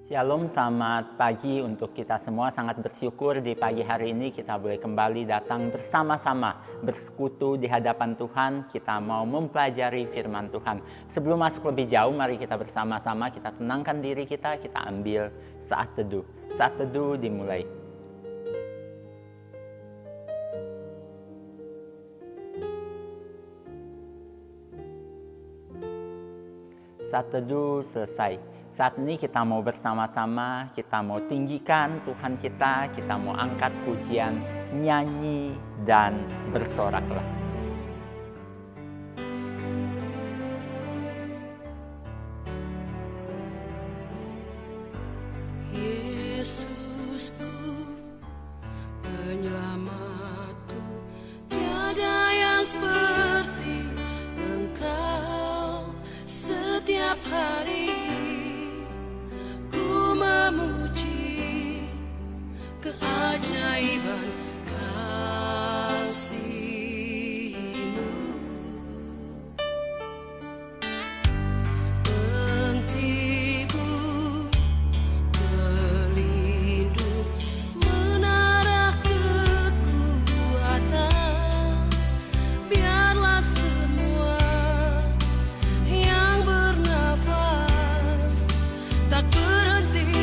Shalom, selamat pagi untuk kita semua. Sangat bersyukur di pagi hari ini kita boleh kembali datang bersama-sama bersekutu di hadapan Tuhan. Kita mau mempelajari firman Tuhan. Sebelum masuk lebih jauh, mari kita bersama-sama kita tenangkan diri kita ambil saat teduh. Saat teduh dimulai. Saat teduh selesai. Saat ini kita mau bersama-sama, kita mau tinggikan Tuhan kita mau angkat pujian, nyanyi, dan bersoraklah. Yesusku, penyelamatku, tiada yang seperti Engkau. Setiap hari memuji keajaiban kasih-Mu. Penghibur, pelindung, menara kekuatan. Biarlah semua yang bernafas tak berhenti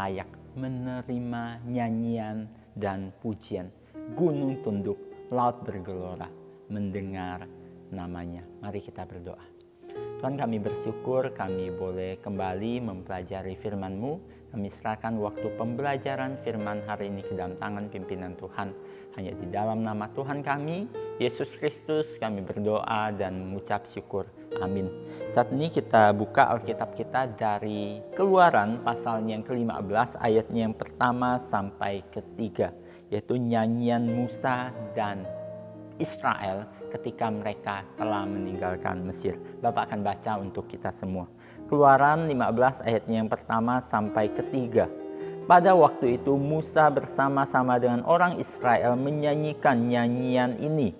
layak menerima nyanyian dan pujian. Gunung tunduk, laut bergelora, mendengar namanya. Mari kita berdoa. Tuhan, kami bersyukur kami boleh kembali mempelajari firman-Mu. Kami serahkan waktu pembelajaran firman hari ini ke dalam tangan pimpinan Tuhan. Hanya di dalam nama Tuhan kami, Yesus Kristus, kami berdoa dan mengucap syukur. Amin. Saat ini kita buka Alkitab kita dari Keluaran pasalnya yang ke-15 ayatnya yang pertama sampai ketiga, yaitu nyanyian Musa dan Israel ketika mereka telah meninggalkan Mesir. Bapak akan baca untuk kita semua. Keluaran 15 ayatnya yang pertama sampai ketiga. Pada waktu itu Musa bersama-sama dengan orang Israel menyanyikan nyanyian ini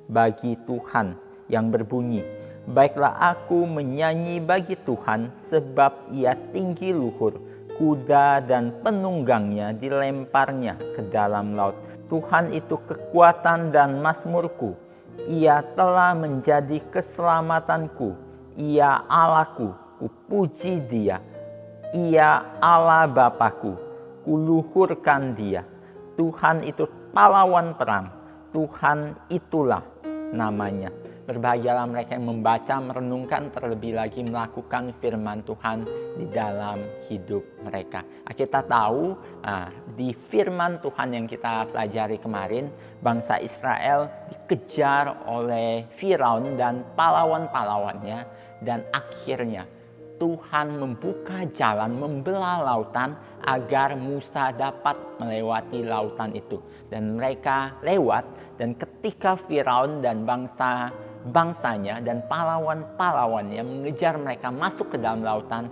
bagi Tuhan yang berbunyi, baiklah aku menyanyi bagi Tuhan sebab ia tinggi luhur, kuda dan penunggangnya dilemparnya ke dalam laut. Tuhan itu kekuatan dan mazmurku, ia telah menjadi keselamatanku, ia Allahku, kupuji dia, ia Allah Bapakku, kuluhurkan dia. Tuhan itu pahlawan perang, Tuhan itulah namanya. Berbahagialah mereka yang membaca, merenungkan, terlebih lagi melakukan firman Tuhan di dalam hidup mereka. Kita tahu di firman Tuhan yang kita pelajari kemarin, bangsa Israel dikejar oleh Firaun dan pahlawan-pahlawannya, dan akhirnya Tuhan membuka jalan, membelah lautan agar Musa dapat melewati lautan itu. Dan mereka lewat, dan ketika Firaun dan bangsanya dan pahlawan-pahlawannya mengejar mereka masuk ke dalam lautan,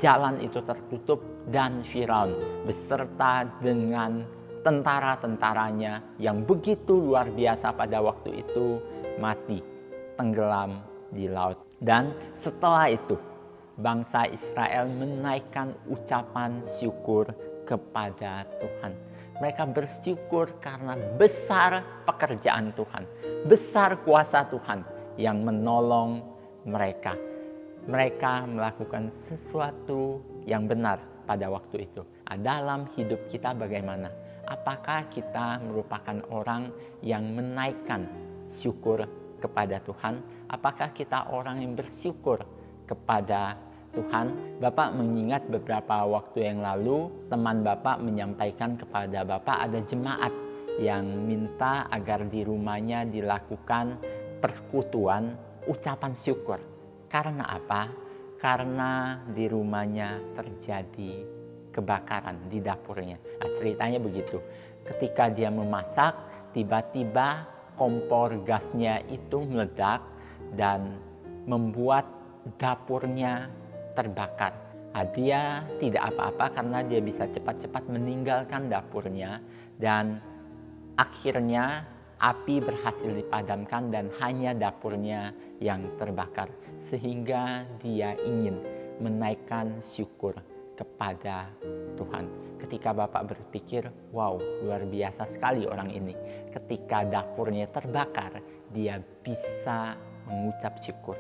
jalan itu tertutup dan Firaun beserta dengan tentara-tentaranya yang begitu luar biasa pada waktu itu mati, tenggelam di laut. Dan setelah itu bangsa Israel menaikkan ucapan syukur kepada Tuhan. Mereka bersyukur karena besar pekerjaan Tuhan, besar kuasa Tuhan yang menolong mereka. Mereka melakukan sesuatu yang benar pada waktu itu. Dalam hidup kita bagaimana? Apakah kita merupakan orang yang menaikkan syukur kepada Tuhan? Apakah kita orang yang bersyukur kepada Tuhan? Bapak mengingat beberapa waktu yang lalu teman Bapak menyampaikan kepada Bapak ada jemaat yang minta agar di rumahnya dilakukan persekutuan ucapan syukur. Karena apa? Karena di rumahnya terjadi kebakaran di dapurnya. Ceritanya begitu. Ketika dia memasak, tiba-tiba kompor gasnya itu meledak dan membuat dapurnya terbakar. Dia tidak apa-apa karena dia bisa cepat-cepat meninggalkan dapurnya, dan akhirnya api berhasil dipadamkan dan hanya dapurnya yang terbakar. Sehingga dia ingin menaikkan syukur kepada Tuhan. Ketika Bapak berpikir, wow, luar biasa sekali orang ini. Ketika dapurnya terbakar, dia bisa mengucap syukur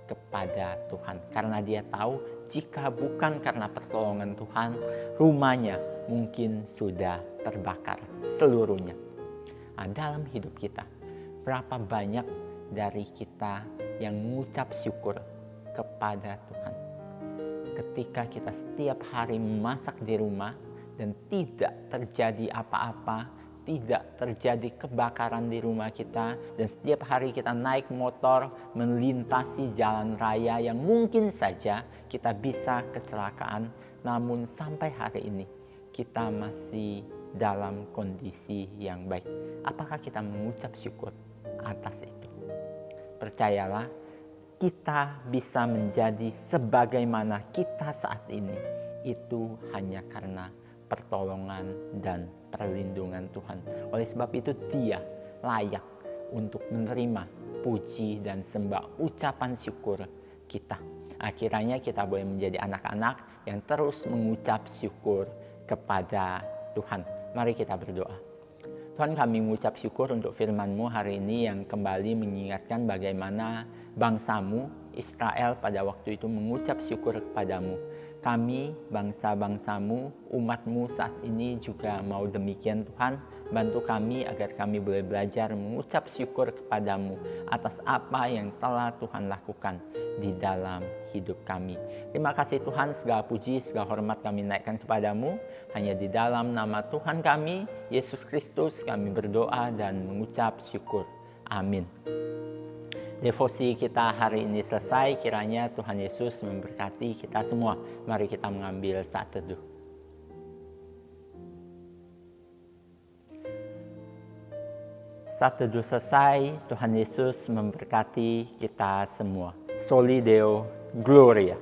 kepada Tuhan. Karena dia tahu jika bukan karena pertolongan Tuhan, rumahnya mungkin sudah terbakar seluruhnya. Dalam hidup kita, berapa banyak dari kita yang mengucap syukur kepada Tuhan? Ketika kita setiap hari memasak di rumah dan tidak terjadi apa-apa, tidak terjadi kebakaran di rumah kita, dan setiap hari kita naik motor melintasi jalan raya yang mungkin saja kita bisa kecelakaan, namun sampai hari ini kita masih dalam kondisi yang baik. Apakah kita mengucap syukur atas itu? Percayalah, kita bisa menjadi sebagaimana kita saat ini itu hanya karena pertolongan dan perlindungan Tuhan. Oleh sebab itu dia layak untuk menerima puji dan sembah ucapan syukur kita. Akhirnya kita boleh menjadi anak-anak yang terus mengucap syukur kepada Tuhan. Mari kita berdoa. Tuhan, kami mengucap syukur untuk firman-Mu hari ini yang kembali mengingatkan bagaimana bangsa-Mu Israel pada waktu itu mengucap syukur kepadamu. Kami, bangsa-bangsa-Mu, umat-Mu saat ini juga mau demikian Tuhan. Bantu kami agar kami boleh belajar mengucap syukur kepadamu atas apa yang telah Tuhan lakukan di dalam hidup kami. Terima kasih Tuhan, segala puji, segala hormat kami naikkan kepadamu. Hanya di dalam nama Tuhan kami, Yesus Kristus, kami berdoa dan mengucap syukur. Amin. Devosi kita hari ini selesai, kiranya Tuhan Yesus memberkati kita semua. Mari kita mengambil saat teduh. Saat teduh selesai, Tuhan Yesus memberkati kita semua. Soli Deo Gloria.